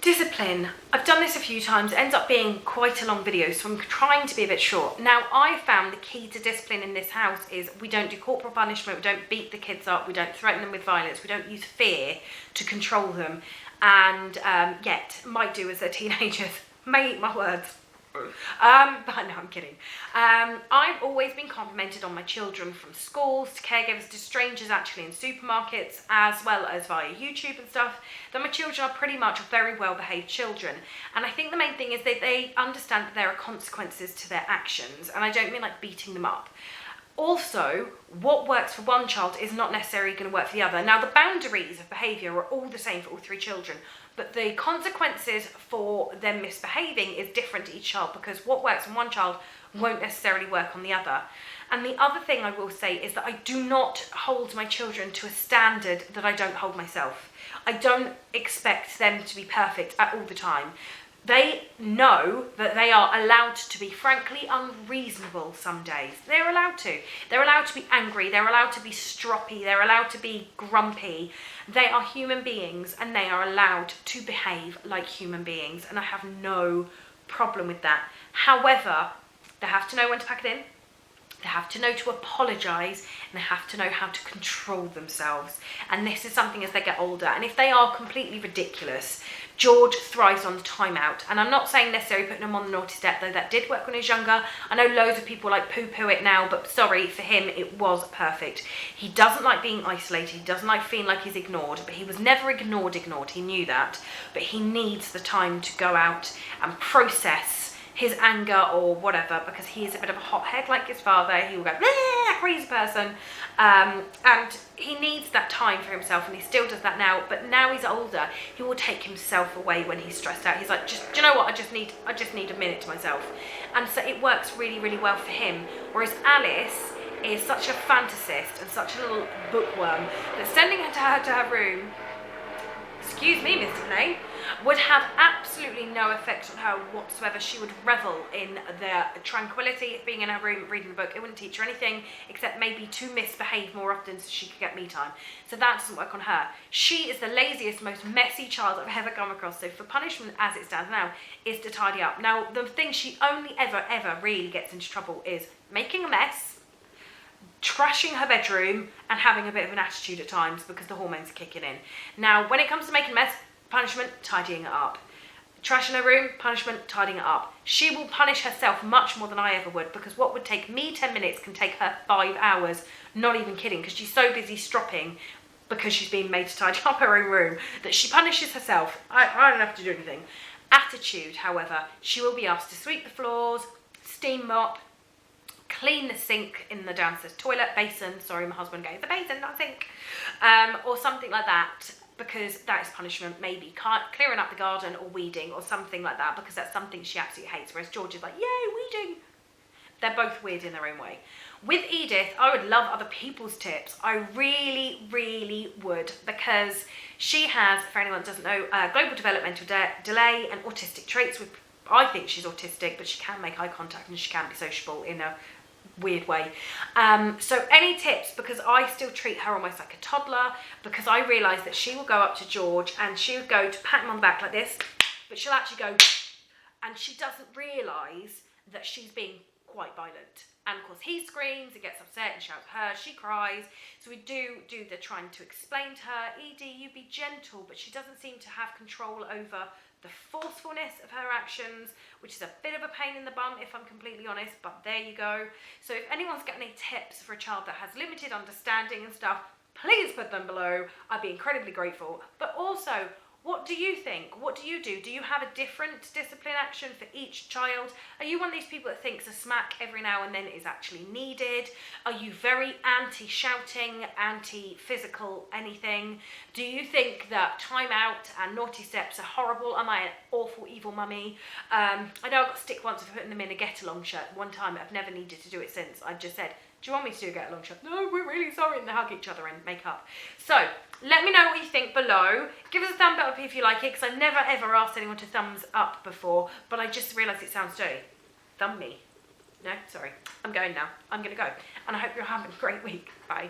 Discipline. I've done this a few times. It ends up being quite a long video, so I'm trying to be a bit short. Now, I found the key to discipline in this house is we don't do corporal punishment, we don't beat the kids up, we don't threaten them with violence, we don't use fear to control them, and yet might do as they're teenagers. May eat my words. But no, I'm kidding. I've always been complimented on my children, from schools to caregivers to strangers actually in supermarkets, as well as via YouTube and stuff, that my children are pretty much very well behaved children. And I think the main thing is that they understand that there are consequences to their actions, and I don't mean like beating them up. Also, what works for one child is not necessarily going to work for the other. Now, the boundaries of behaviour are all the same for all three children, but the consequences for them misbehaving is different to each child, because what works on one child won't necessarily work on the other. And the other thing I will say is that I do not hold my children to a standard that I don't hold myself. I don't expect them to be perfect at all the time. They know that they are allowed to be frankly unreasonable some days. They're allowed to. They're allowed to be angry. They're allowed to be stroppy. They're allowed to be grumpy. They are human beings and they are allowed to behave like human beings. And I have no problem with that. However, they have to know when to pack it in. They have to know to apologise, and they have to know how to control themselves. And this is something as they get older. And if they are completely ridiculous, George thrives on the timeout. And I'm not saying necessarily putting him on the naughty step, though that did work when he was younger. I know loads of people like poo-poo it now, but sorry, for him it was perfect. He doesn't like being isolated, he doesn't like feeling like he's ignored, but he was never ignored, he knew that. But he needs the time to go out and process his anger or whatever, because he is a bit of a hothead like his father. He will go, crazy person, and he needs that time for himself, and he still does that now. But now he's older, he will take himself away when he's stressed out. He's like, do you know what, I just need a minute to myself. And so it works really, really well for him. Whereas Alice is such a fantasist and such a little bookworm that sending her to her room, excuse me, Mr. Plain, would have absolutely no effect on her whatsoever. She would revel in the tranquility of being in her room reading the book. It wouldn't teach her anything except maybe to misbehave more often so she could get me time. So that doesn't work on her. She is the laziest, most messy child I've ever come across. So for punishment as it stands now is to tidy up. Now, the thing she only ever really gets into trouble is making a mess, trashing her bedroom, and having a bit of an attitude at times because the hormones are kicking in. Now, when it comes to making a mess, punishment, tidying it up. Trash in her room, punishment, tidying it up. She will punish herself much more than I ever would, because what would take me 10 minutes can take her 5 hours, not even kidding, because she's so busy stropping because she's being made to tidy up her own room that she punishes herself. I don't have to do anything. Attitude, however, she will be asked to sweep the floors, steam mop, clean the sink in the downstairs toilet, basin, sorry, my husband goes, the basin, not sink, or something like that, because that is punishment. Maybe clearing up the garden or weeding or something like that, because that's something she absolutely hates, whereas George is like, yay, weeding. They're both weird in their own way. With Edith, I would love other people's tips. I really would, because she has, for anyone that doesn't know, global developmental delay and autistic traits. I think she's autistic, but she can make eye contact and she can be sociable in a weird way. So any tips, because I still treat her almost like a toddler, because I realise that she will go up to George and she would go to pat him on the back like this, but she'll actually go, and she doesn't realise that she's being quite violent. And of course he screams, he gets upset and shouts at her, she cries. So we do the trying to explain to her, Edie, you be gentle, but she doesn't seem to have control over the forcefulness of her actions, which is a bit of a pain in the bum if I'm completely honest, but there you go. So if anyone's got any tips for a child that has limited understanding and stuff, please put them below. I'd be incredibly grateful. But also, what do you think? What do you do? Do you have a different discipline action for each child? Are you one of these people that thinks a smack every now and then is actually needed? Are you very anti-shouting, anti-physical anything? Do you think that time out and naughty steps are horrible? Am I an awful, evil mummy? I know I got stick once for putting them in a get-along shirt. One time, I've never needed to do it since. I just said, do you want me to do a get-along shirt? No, we're really sorry. And they hug each other and make up. So, let me know what you think below. Give us a thumb up if you like it, because I've never ever asked anyone to thumbs up before, but I just realised it sounds dirty. Thumb me. No, sorry. I'm going now. I'm going to go. And I hope you're having a great week. Bye.